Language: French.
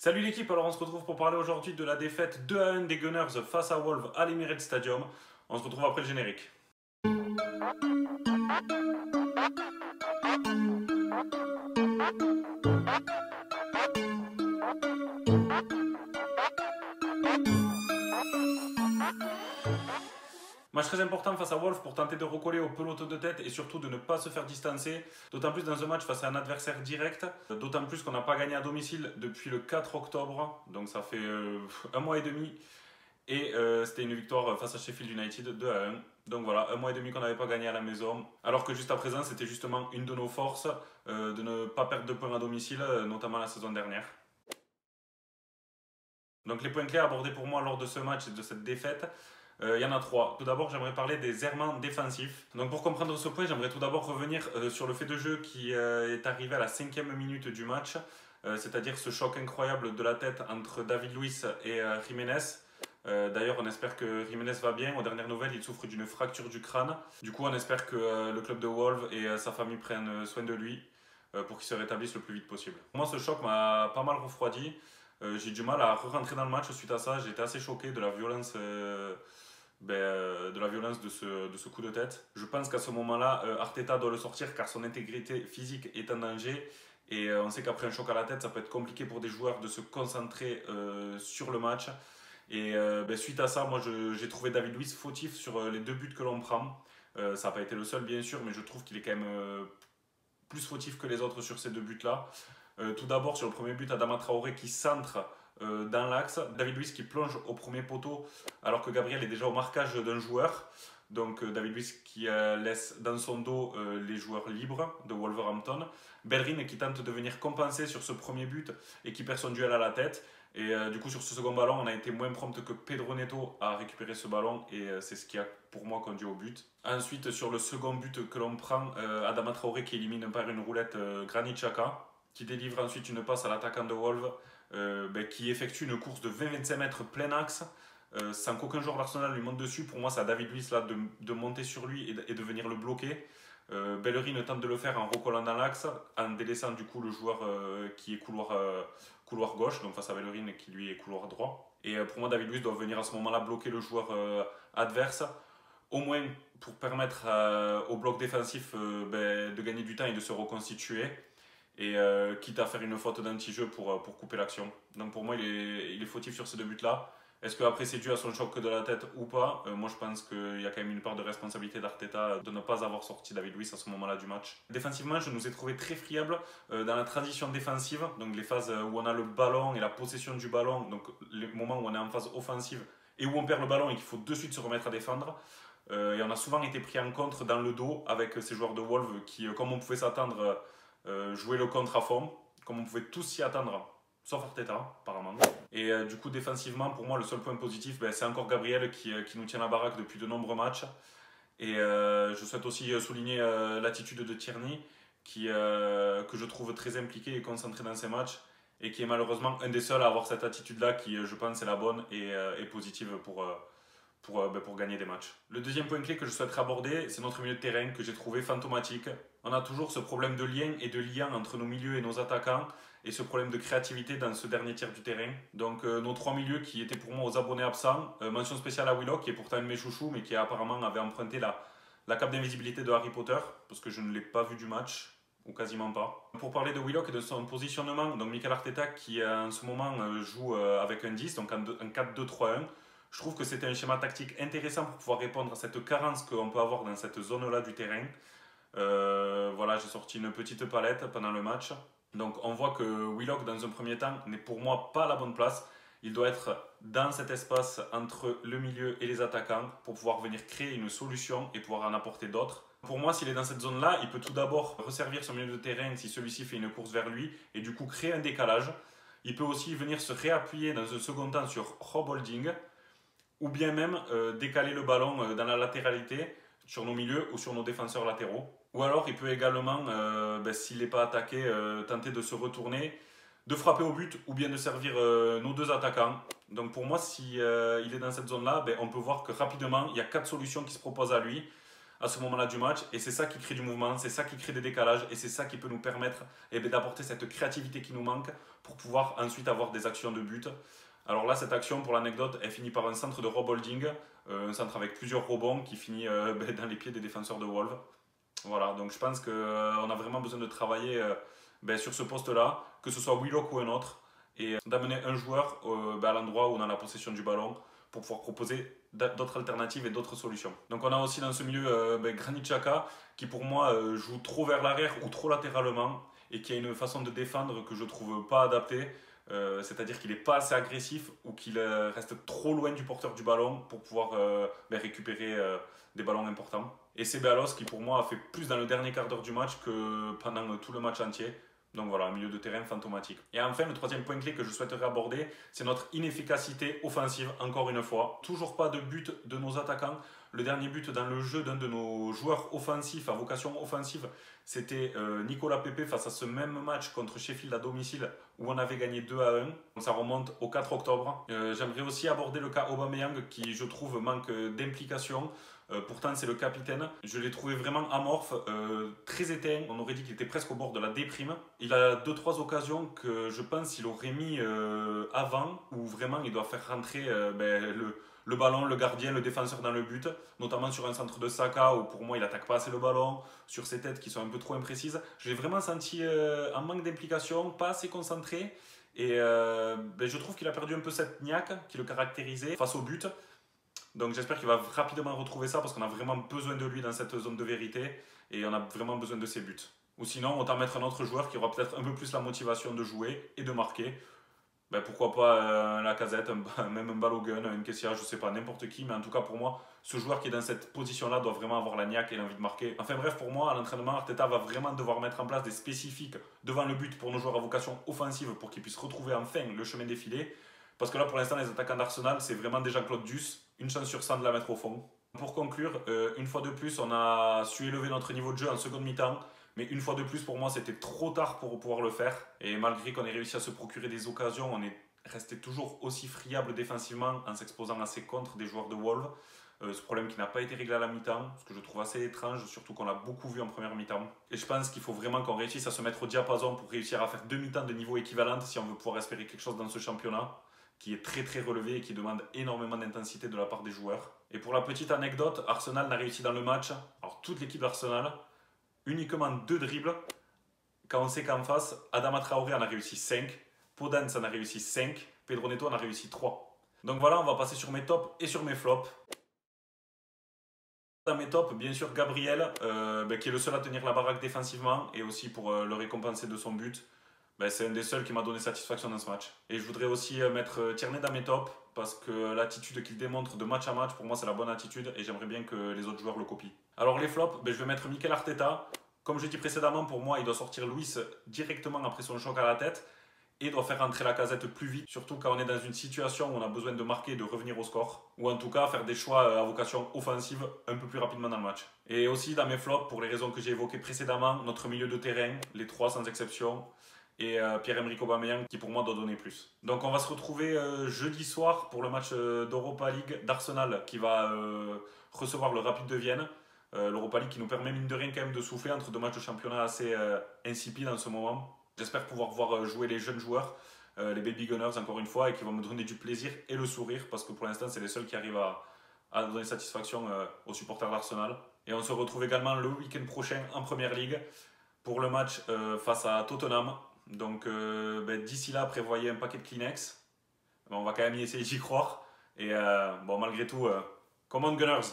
Salut l'équipe, alors on se retrouve pour parler aujourd'hui de la défaite 2-1 des Gunners face à Wolves à l'Emirates Stadium. On se retrouve après le générique. Match très important face à Wolves pour tenter de recoller au peloton de tête et surtout de ne pas se faire distancer. D'autant plus dans un match face à un adversaire direct. D'autant plus qu'on n'a pas gagné à domicile depuis le 4 octobre. Donc ça fait un mois et demi. Et c'était une victoire face à Sheffield United 2-1. Donc voilà, un mois et demi qu'on n'avait pas gagné à la maison. Alors que juste à présent, c'était justement une de nos forces de ne pas perdre de points à domicile, notamment la saison dernière. Donc les points clés abordés pour moi lors de ce match et de cette défaite, il y en a trois. Tout d'abord, j'aimerais parler des errements défensifs. Donc pour comprendre ce point, j'aimerais tout d'abord revenir sur le fait de jeu qui est arrivé à la 5e minute du match, c'est-à-dire ce choc incroyable de la tête entre David Luiz et Jiménez. D'ailleurs, on espère que Jiménez va bien. Aux dernières nouvelles, il souffre d'une fracture du crâne. Du coup, on espère que le club de Wolves et sa famille prennent soin de lui pour qu'il se rétablisse le plus vite possible. Moi, ce choc m'a pas mal refroidi. J'ai du mal à re-rentrer dans le match suite à ça. J'étais assez choqué de la violence, de ce coup de tête. Je pense qu'à ce moment-là, Arteta doit le sortir car son intégrité physique est en danger. Et on sait qu'après un choc à la tête, ça peut être compliqué pour des joueurs de se concentrer sur le match. Et suite à ça, moi j'ai trouvé David Luiz fautif sur les deux buts que l'on prend. Ça n'a pas été le seul bien sûr, mais je trouve qu'il est quand même plus fautif que les autres sur ces deux buts-là. Tout d'abord sur le premier but, Adama Traoré qui centre dans l'axe. David Luiz qui plonge au premier poteau alors que Gabriel est déjà au marquage d'un joueur. Donc David Luiz qui laisse dans son dos les joueurs libres de Wolverhampton. Bellerin qui tente de venir compenser sur ce premier but et qui perd son duel à la tête. Et du coup, sur ce second ballon, on a été moins prompt que Pedro Neto à récupérer ce ballon et c'est ce qui a pour moi conduit au but. Ensuite, sur le second but que l'on prend, Adama Traoré qui élimine par une roulette Granit Xhaka, qui délivre ensuite une passe à l'attaquant de Wolves, qui effectue une course de 20-25 mètres plein axe, sans qu'aucun joueur d'Arsenal lui monte dessus. Pour moi, c'est à David Luiz là, de monter sur lui et de venir le bloquer. Bellerin tente de le faire en recollant dans l'axe, en délaissant du coup le joueur qui est couloir gauche, donc face à Bellerin qui lui est couloir droit. Et pour moi, David Luiz doit venir à ce moment-là bloquer le joueur adverse, au moins pour permettre au bloc défensif de gagner du temps et de se reconstituer, et quitte à faire une faute d'anti-jeu pour couper l'action. Donc pour moi, il est fautif sur ces deux buts-là. Est-ce qu'après c'est dû à son choc de la tête ou pas? Moi je pense qu'il y a quand même une part de responsabilité d'Arteta de ne pas avoir sorti David Luiz à ce moment-là du match. Défensivement, je nous ai trouvé très friables dans la transition défensive, donc les phases où on a le ballon et la possession du ballon, donc les moments où on est en phase offensive et où on perd le ballon et qu'il faut de suite se remettre à défendre. Et on a souvent été pris en contre dans le dos avec ces joueurs de Wolves qui, comme on pouvait s'attendre, jouaient le contre à fond, comme on pouvait tous s'y attendre. Sauf Arteta, apparemment. Et du coup, défensivement, pour moi, le seul point positif, c'est encore Gabriel qui nous tient la baraque depuis de nombreux matchs. Et je souhaite aussi souligner l'attitude de Tierney, que je trouve très impliqué et concentré dans ses matchs, et qui est malheureusement un des seuls à avoir cette attitude-là, qui, je pense, est la bonne et positive pour gagner des matchs. Le deuxième point clé que je souhaiterais aborder, c'est notre milieu de terrain que j'ai trouvé fantomatique. On a toujours ce problème de lien et de lien entre nos milieux et nos attaquants et ce problème de créativité dans ce dernier tiers du terrain. Donc nos trois milieux qui étaient pour moi aux abonnés absents, mention spéciale à Willock qui est pourtant un de mes chouchous mais qui apparemment avait emprunté la cape d'invisibilité de Harry Potter parce que je ne l'ai pas vu du match ou quasiment pas. Pour parler de Willock et de son positionnement, donc Mikel Arteta qui en ce moment joue avec un 10, donc en 4-2-3-1, je trouve que c'était un schéma tactique intéressant pour pouvoir répondre à cette carence qu'on peut avoir dans cette zone-là du terrain. Voilà, j'ai sorti une petite palette pendant le match. Donc on voit que Willock dans un premier temps n'est pour moi pas à la bonne place. Il doit être dans cet espace entre le milieu et les attaquants pour pouvoir venir créer une solution et pouvoir en apporter d'autres. Pour moi, s'il est dans cette zone-là, il peut tout d'abord resservir son milieu de terrain si celui-ci fait une course vers lui et du coup créer un décalage. Il peut aussi venir se réappuyer dans un second temps sur Rob Holding ou bien même décaler le ballon dans la latéralité sur nos milieux ou sur nos défenseurs latéraux. Ou alors il peut également, s'il n'est pas attaqué, tenter de se retourner, de frapper au but ou bien de servir nos deux attaquants. Donc pour moi, si il est dans cette zone-là, on peut voir que rapidement, il y a 4 solutions qui se proposent à lui. à ce moment-là du match. Et c'est ça qui crée du mouvement, c'est ça qui crée des décalages et c'est ça qui peut nous permettre d'apporter cette créativité qui nous manque pour pouvoir ensuite avoir des actions de but. Alors là, cette action, pour l'anecdote, elle finit par un centre de Rob Holding, un centre avec plusieurs rebonds qui finit dans les pieds des défenseurs de Wolves. Voilà, donc je pense qu'on a vraiment besoin de travailler sur ce poste-là, que ce soit Willock ou un autre, et d'amener un joueur à l'endroit où on a la possession du ballon pour pouvoir proposer d'autres alternatives et d'autres solutions. Donc on a aussi dans ce milieu Granit Xhaka qui pour moi joue trop vers l'arrière ou trop latéralement et qui a une façon de défendre que je trouve pas adaptée. C'est-à-dire qu'il n'est pas assez agressif ou qu'il reste trop loin du porteur du ballon pour pouvoir récupérer des ballons importants. Et c'est Ceballos qui pour moi a fait plus dans le dernier quart d'heure du match que pendant tout le match entier. Donc voilà, un milieu de terrain fantomatique. Et enfin, le troisième point clé que je souhaiterais aborder, c'est notre inefficacité offensive, encore une fois. Toujours pas de but de nos attaquants. Le dernier but dans le jeu d'un de nos joueurs offensifs, à vocation offensive, c'était Nicolas Pepe face à ce même match contre Sheffield à domicile où on avait gagné 2-1. Donc ça remonte au 4 octobre. J'aimerais aussi aborder le cas Aubameyang qui, je trouve, manque d'implication. Pourtant, c'est le capitaine. Je l'ai trouvé vraiment amorphe, très éteint. On aurait dit qu'il était presque au bord de la déprime. Il a 2-3 occasions que je pense qu'il aurait mis avant, où vraiment il doit faire rentrer le ballon, le gardien, le défenseur dans le but, notamment sur un centre de Saka où pour moi il n'attaque pas assez le ballon, sur ses têtes qui sont un peu trop imprécises. Je l'ai vraiment senti en manque d'implication, pas assez concentré. Et je trouve qu'il a perdu un peu cette niaque qui le caractérisait face au but. Donc j'espère qu'il va rapidement retrouver ça parce qu'on a vraiment besoin de lui dans cette zone de vérité et on a vraiment besoin de ses buts. Ou sinon, autant mettre un autre joueur qui aura peut-être un peu plus la motivation de jouer et de marquer. Pourquoi pas un Lacazette, même un Balogun, un Kessia, je sais pas, n'importe qui. Mais en tout cas, pour moi, ce joueur qui est dans cette position-là doit vraiment avoir la niaque et l'envie de marquer. Enfin bref, pour moi, à l'entraînement, Arteta va vraiment devoir mettre en place des spécifiques devant le but pour nos joueurs à vocation offensive pour qu'ils puissent retrouver enfin le chemin défilé. Parce que là, pour l'instant, les attaquants d'Arsenal, c'est vraiment déjà Claude Duss. Une chance sur 100 de la mettre au fond. Pour conclure, une fois de plus, on a su élever notre niveau de jeu en seconde mi-temps. Mais une fois de plus, pour moi, c'était trop tard pour pouvoir le faire. Et malgré qu'on ait réussi à se procurer des occasions, on est resté toujours aussi friable défensivement en s'exposant à ces contres des joueurs de Wolves. Ce problème qui n'a pas été réglé à la mi-temps, ce que je trouve assez étrange, surtout qu'on l'a beaucoup vu en première mi-temps. Et je pense qu'il faut vraiment qu'on réussisse à se mettre au diapason pour réussir à faire deux mi-temps de niveau équivalent si on veut pouvoir espérer quelque chose dans ce championnat, qui est très très relevé et qui demande énormément d'intensité de la part des joueurs. Et pour la petite anecdote, Arsenal n'a réussi dans le match, alors toute l'équipe d'Arsenal, uniquement 2 dribbles, quand on sait qu'en face, Adama Traoré en a réussi 5, Podence en a réussi 5, Pedro Neto en a réussi 3. Donc voilà, on va passer sur mes tops et sur mes flops. Dans mes tops, bien sûr, Gabriel, qui est le seul à tenir la baraque défensivement et aussi pour le récompenser de son but. C'est un des seuls qui m'a donné satisfaction dans ce match. Et je voudrais aussi mettre Tierney dans mes tops parce que l'attitude qu'il démontre de match à match, pour moi, c'est la bonne attitude et j'aimerais bien que les autres joueurs le copient. Alors les flops, je vais mettre Mikel Arteta. Comme je l'ai dit précédemment, pour moi, il doit sortir Luis directement après son choc à la tête et doit faire rentrer Lacazette plus vite, surtout quand on est dans une situation où on a besoin de marquer et de revenir au score, ou en tout cas faire des choix à vocation offensive un peu plus rapidement dans le match. Et aussi dans mes flops, pour les raisons que j'ai évoquées précédemment, notre milieu de terrain, les 3 sans exception, et Pierre-Emerick Aubameyang qui pour moi doit donner plus. Donc on va se retrouver jeudi soir pour le match d'Europa League d'Arsenal qui va recevoir le Rapid de Vienne. L'Europa League qui nous permet mine de rien quand même de souffler entre 2 matchs de championnat assez insipides en ce moment. J'espère pouvoir voir jouer les jeunes joueurs, les Baby Gunners encore une fois, et qui vont me donner du plaisir et le sourire parce que pour l'instant c'est les seuls qui arrivent à donner satisfaction aux supporters d'Arsenal. Et on se retrouve également le week-end prochain en Première Ligue pour le match face à Tottenham. Donc d'ici là, prévoyez un paquet de Kleenex. On va quand même y essayer d'y croire. Et malgré tout, come on Gunners!